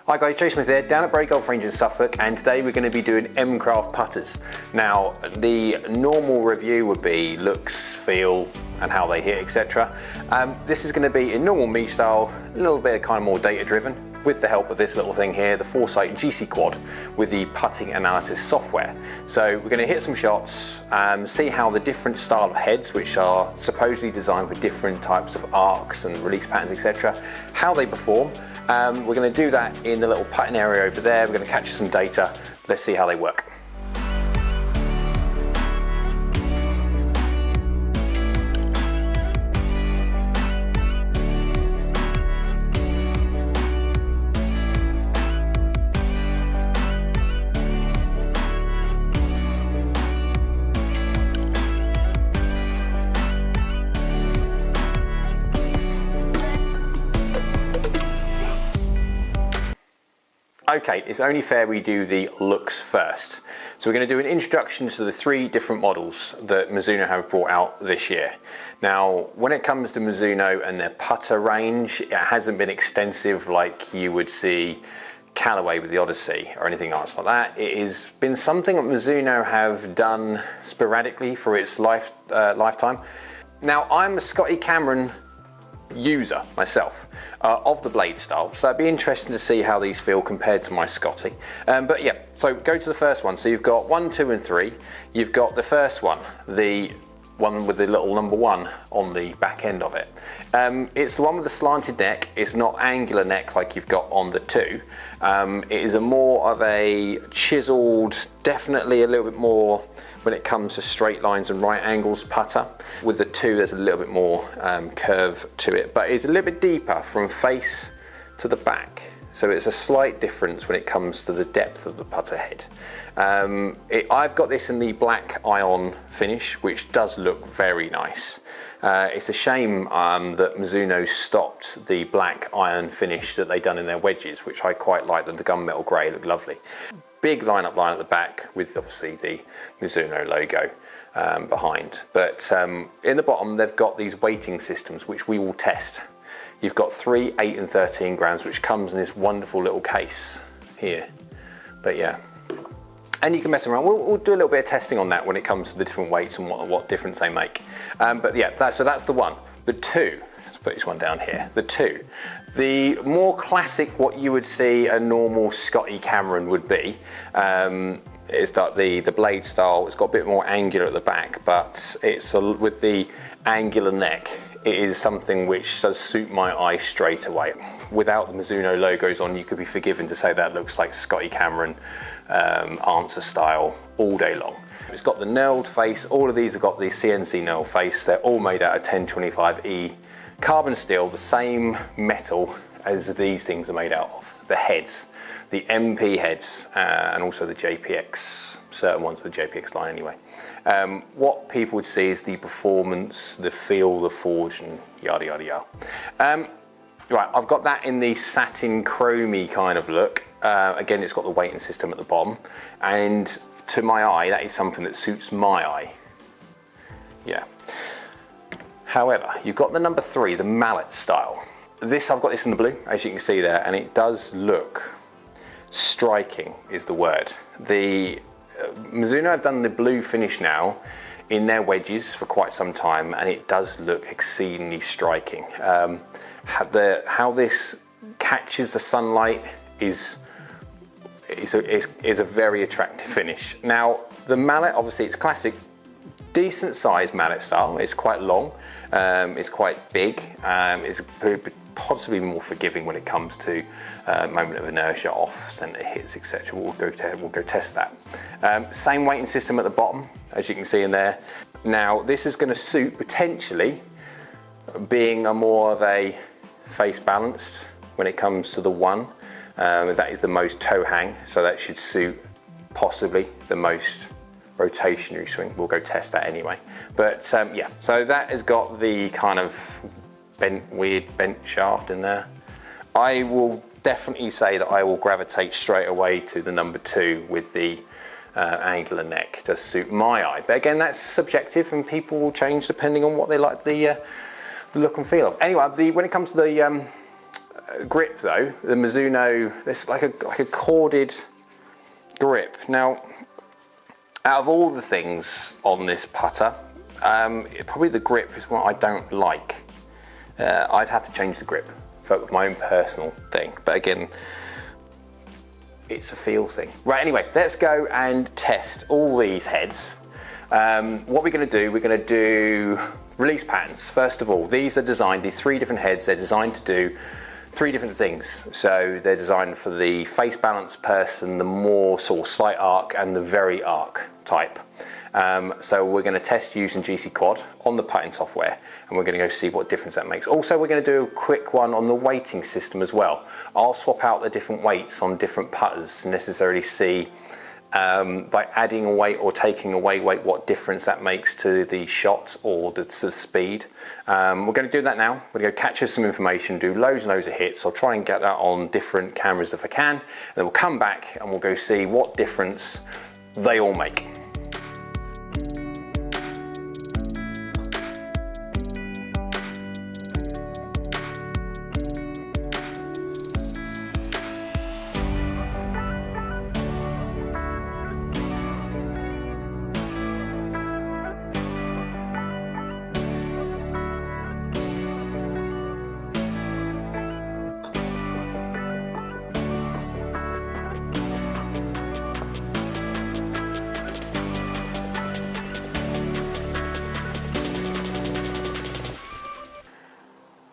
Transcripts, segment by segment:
Hi guys, Jay Smith here, down at Bray Golf Range in Suffolk, and today we're going to be doing M-Craft Putters. Now, the normal review would be looks, feel, and how they hit, etc. This is going to be in normal me style, a little bit kind of more data driven, with the help of this little thing here, the Foresight GC Quad, with the putting analysis software. So we're going to hit some shots, see how the different style of heads, which are supposedly designed for different types of arcs and release patterns, etc., how they perform. We're going to do that in the little putting area over there. We're going to capture some data. Let's see how they work. Okay, it's only fair we do the looks first. So we're going to do an introduction to the 3 different models that Mizuno have brought out this year. Now, when it comes to Mizuno and their putter range, it hasn't been extensive like you would see Callaway with the Odyssey or anything else like that. It has been something that Mizuno have done sporadically for its lifetime. Now, I'm a Scotty Cameron user myself of the blade style, so it'd be interesting to see how these feel compared to my Scotty. But yeah, so go to the first one. So you've got 1, 2 and 3. You've got the first one, the one with the little number 1 on the back end of it. It's the one with the slanted neck. It's not angular neck like you've got on the 2. It is a more of a chiseled, definitely a little bit more when it comes to straight lines and right angles putter. With the 2, there's a little bit more curve to it, but it's a little bit deeper from face to the back. So it's a slight difference when it comes to the depth of the putter head. I've got this in the black iron finish, which does look very nice. It's a shame that Mizuno stopped the black iron finish that they done in their wedges, which I quite like. The gunmetal grey look lovely. Big lineup line at the back with obviously the Mizuno logo behind. But in the bottom they've got these weighting systems which we will test. You've got 3, 8 and 13 grams, which comes in this wonderful little case here. But yeah, and you can mess around. We'll do a little bit of testing on that when it comes to the different weights and what difference they make. But yeah, so that's the one. The 2, let's put this one down here. The 2, the more classic, what you would see a normal Scotty Cameron would be, is that the blade style. It's got a bit more angular at the back, but it's with the angular neck. It is something which does suit my eye straight away. Without the Mizuno logos on, you could be forgiven to say that looks like Scotty Cameron answer style all day long. It's got the knurled face. All of these have got the CNC knurl face. They're all made out of 1025E carbon steel, the same metal as these things are made out of. The heads, the MP heads, and also the JPX, certain ones of the JPX line anyway. What people would see is the performance, the feel, the forge, and yada yada yada. Right, I've got that in the satin chromy kind of look. Again, it's got the weighting system at the bottom, and to my eye, that is something that suits my eye. Yeah. However, you've got the number 3, the mallet style. I've got this in the blue, as you can see there, and it does look striking, is the word. The Mizuno have done the blue finish now in their wedges for quite some time, and it does look exceedingly striking. How this catches the sunlight is a very attractive finish. Now, the mallet, obviously it's classic, decent size mallet style. It's quite long, it's quite big, it's possibly more forgiving when it comes to moment of inertia, off center hits, etc. We'll go test that. Same weighting system at the bottom, as you can see in there. Now, this is going to suit potentially being a more of a face balanced when it comes to the 1. That is the most toe hang, so that should suit possibly the most rotationary swing. We'll go test that anyway. But yeah, so that has got the kind of weird bent shaft in there. I will definitely say that I will gravitate straight away to the number 2 with the angular neck to suit my eye. But again, that's subjective, and people will change depending on what they like the look and feel of. Anyway, when it comes to the grip though, the Mizuno, it's like a corded grip. Now, out of all the things on this putter, probably the grip is what I don't like. I'd have to change the grip for my own personal thing, but again, it's a feel thing. Right, anyway, let's go and test all these heads. What we're going to do, we're going to do release patterns. First of all, these three different heads, they're designed to do three different things. So they're designed for the face balance person, the more sort of slight arc, and the very arc type. So we're going to test using GC Quad on the putting software, and we're going to go see what difference that makes. Also, we're going to do a quick one on the weighting system as well. I'll swap out the different weights on different putters to necessarily see by adding a weight or taking away weight what difference that makes to the shot or the speed. We're going to do that now. We're going to go capture some information, do loads and loads of hits. I'll try and get that on different cameras if I can, and then we'll come back and we'll go see what difference they all make.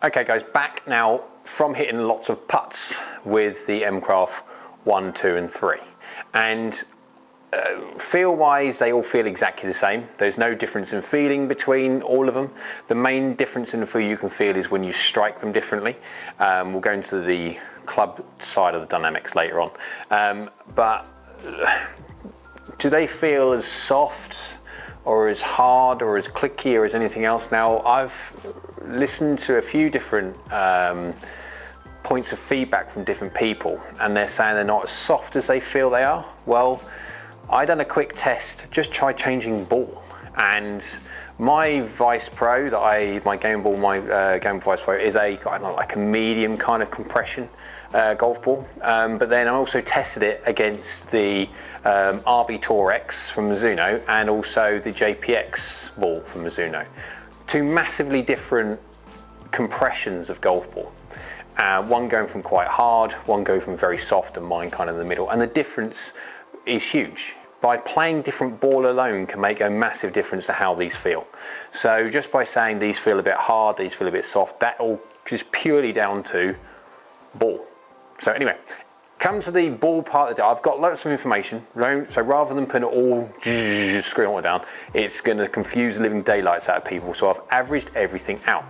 Okay guys, back now from hitting lots of putts with the M-Craft 1, 2 and 3. And feel wise, they all feel exactly the same. There's no difference in feeling between all of them. The main difference in the feel you can feel is when you strike them differently. We'll go into the club side of the dynamics later on. But do they feel as soft or as hard or as clicky or as anything else? Now, I've listened to a few different points of feedback from different people, and they're saying they're not as soft as they feel they are. Well, I done a quick test, just try changing ball, and my Vice Pro my Game Ball Vice Pro is I don't know, like a medium kind of compression golf ball, but then I also tested it against the RB Tour X from Mizuno and also the JPX ball from Mizuno. Two massively different compressions of golf ball. One going from quite hard, one going from very soft, and mine kind of in the middle. And the difference is huge. By playing different ball alone can make a massive difference to how these feel. So just by saying these feel a bit hard, these feel a bit soft, that all is purely down to ball. So anyway, come to the ball part of the day. I've got lots of information, so rather than putting it all, screwing it all down, it's going to confuse the living daylights out of people. So I've averaged everything out.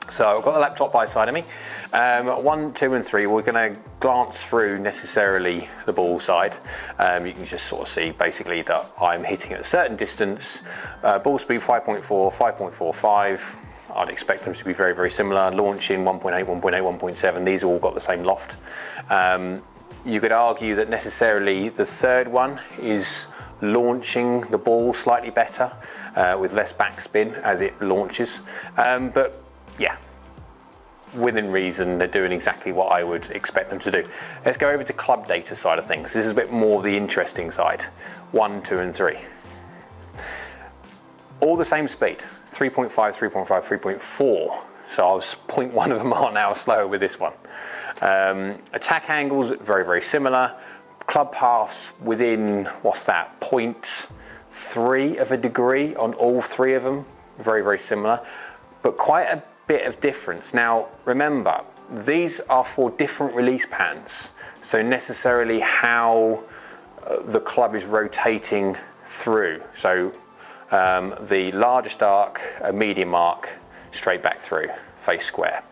So I've got the laptop by side of me. 1, 2 and 3, we're going to glance through necessarily the ball side. You can just sort of see basically that I'm hitting at a certain distance. Ball speed 5.4, 5.45. I'd expect them to be very, very similar. Launching 1.8, 1.8, 1.7. These all got the same loft. You could argue that necessarily the third one is launching the ball slightly better with less backspin as it launches. But yeah, within reason, they're doing exactly what I would expect them to do. Let's go over to club data side of things. This is a bit more the interesting side. 1, 2 and 3. All the same speed. 3.5, 3.5, 3.4. So I was 0.1 of a mile an hour slower with this one. Attack angles, very, very similar. Club paths within, what's that, 0.3 of a degree on all three of them. Very, very similar. But quite a bit of difference. Now, remember, these are for different release patterns. So necessarily how the club is rotating through. So the largest arc, a medium arc, straight back through, face square,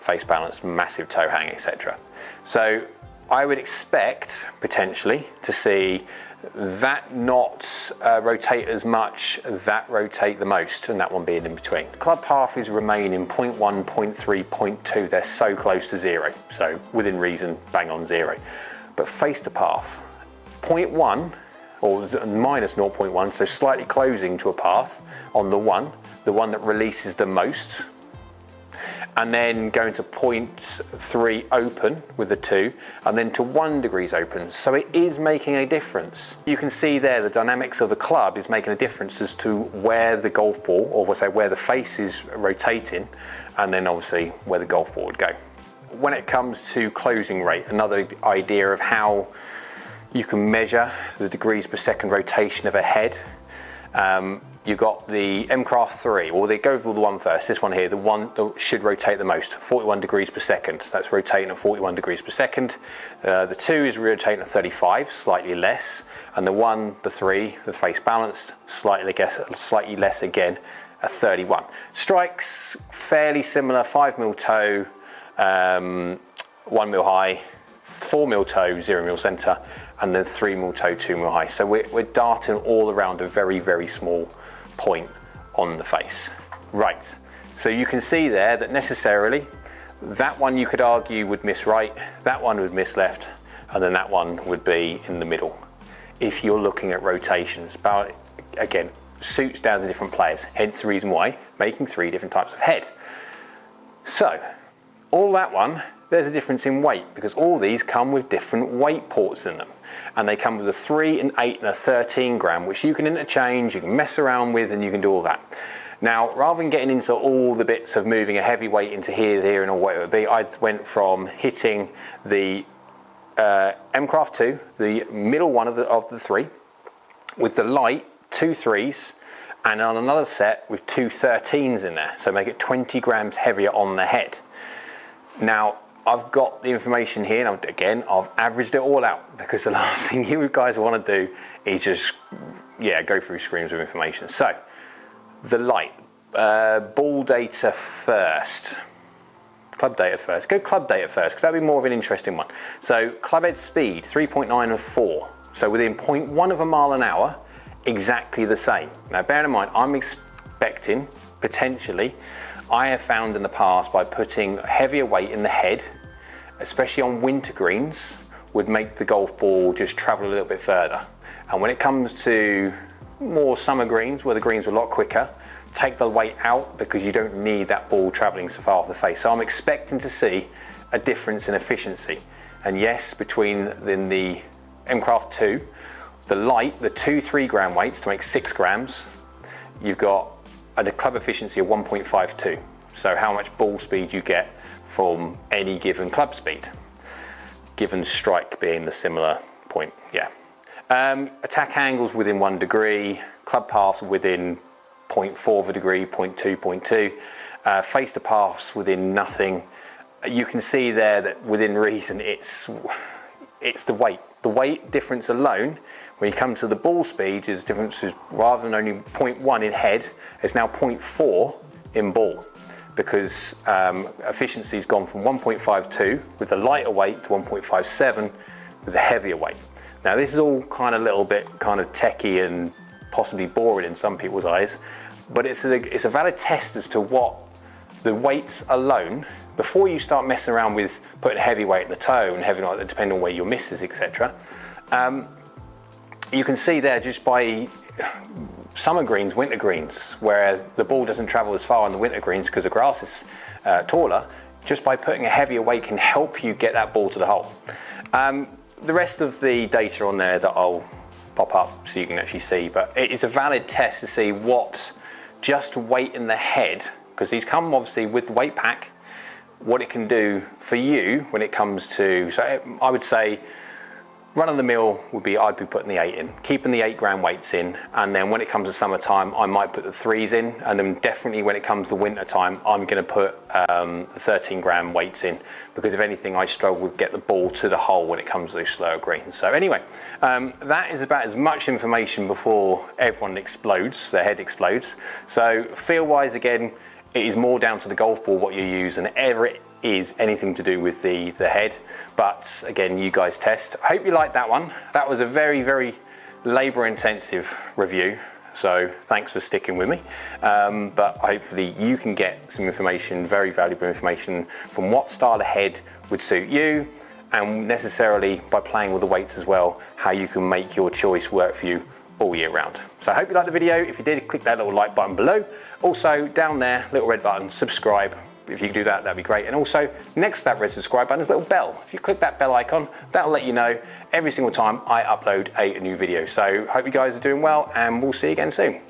face balance, massive toe hang, etc. So I would expect potentially to see that not rotate as much, that rotate the most, and that one being in between. Club path is remaining 0.1, 0.3, 0.2. They're so close to 0, so within reason, bang on 0. But face to path, 0.1 or minus 0.1, so slightly closing to a path on the one that releases the most. and then going to 0.3 open with the 2, and then to 1 degrees open. So it is making a difference. You can see there the dynamics of the club is making a difference as to where the golf ball, or we'll say where the face is rotating, and then obviously where the golf ball would go. When it comes to closing rate, another idea of how you can measure the degrees per second rotation of a head. You've got the M-Craft 3, or they go with the one first, this one here, the one that should rotate the most, 41 degrees per second. So that's rotating at 41 degrees per second. The 2 is rotating at 35, slightly less. And the 1, the 3, the face balanced, slightly less again at 31. Strikes fairly similar, 5mm toe, 1mm high, 4mm toe, 0mm center, and then 3mm toe, 2mm high. So we're darting all around a very, very small point on the face. Right, so you can see there that necessarily that one you could argue would miss right, that one would miss left, and then that one would be in the middle if you're looking at rotations. But again, suits down to different players, hence the reason why making 3 different types of head. So all that one, there's a difference in weight, because all these come with different weight ports in them, and they come with a 3, an 8 and a 13 gram, which you can interchange, you can mess around with, and you can do all that. Now, rather than getting into all the bits of moving a heavy weight into here and all what it would be, I went from hitting the M-Craft 2, the middle one of the 3, with the light 2 3s, and on another set with 2 13s in there, so make it 20 grams heavier on the head. Now, I've got the information here, and again, I've averaged it all out, because the last thing you guys want to do is just, go through screens of information. So, the light, ball data first, club data first. Go club data first, because that'll be more of an interesting one. So, club head speed, 3.9 and 4. So, within 0.1 of a mile an hour, exactly the same. Now, bear in mind, I'm expecting, potentially, I have found in the past by putting heavier weight in the head, especially on winter greens, would make the golf ball just travel a little bit further. And when it comes to more summer greens, where the greens are a lot quicker, take the weight out, because you don't need that ball traveling so far off the face. So I'm expecting to see a difference in efficiency. And yes, between the M-Craft 2, the light, the 2 3 gram weights to make 6 grams, you've got a club efficiency of 1.52. So how much ball speed you get from any given club speed, given strike being the similar point. Attack angles within 1 degree, club paths within 0.4 of a degree, 0.2, 0.2, face to paths within nothing. You can see there that within reason it's the weight. The weight difference alone, when you come to the ball speed, is differences rather than only 0.1 in head, it's now 0.4 in ball, because efficiency's gone from 1.52 with the lighter weight to 1.57 with the heavier weight. Now this is all kind of a little bit kind of techie and possibly boring in some people's eyes, but it's a valid test as to what the weights alone, before you start messing around with putting heavy weight in the toe and heavy weight depending on where your misses, etc. You can see there just by summer greens, winter greens, where the ball doesn't travel as far on the winter greens because the grass is taller, just by putting a heavier weight can help you get that ball to the hole. The rest of the data on there that I'll pop up so you can actually see, but it is a valid test to see what just weight in the head, because these come obviously with the weight pack, what it can do for you when it comes to, so I would say run of the mill would be, I'd be putting the 8 in, keeping the 8 gram weights in, and then when it comes to summertime, I might put the 3s in, and then definitely when it comes to winter time, I'm going to put the 13 gram weights in, because if anything, I struggle to get the ball to the hole when it comes to those slower greens. So anyway, that is about as much information before everyone explodes, their head explodes. So feel-wise, again, it is more down to the golf ball what you use than ever it is anything to do with the head. But again, you guys test. I hope you liked that one. That was a very, very labor intensive review. So thanks for sticking with me. But hopefully you can get some information, very valuable information, from what style of head would suit you, and necessarily by playing with the weights as well, how you can make your choice work for you all year round. So I hope you liked the video. If you did, click that little like button below. Also down there, little red button, subscribe, if you can do that, that'd be great. And also, next to that red subscribe button is a little bell. If you click that bell icon, that'll let you know every single time I upload a new video. So hope you guys are doing well, and we'll see you again soon.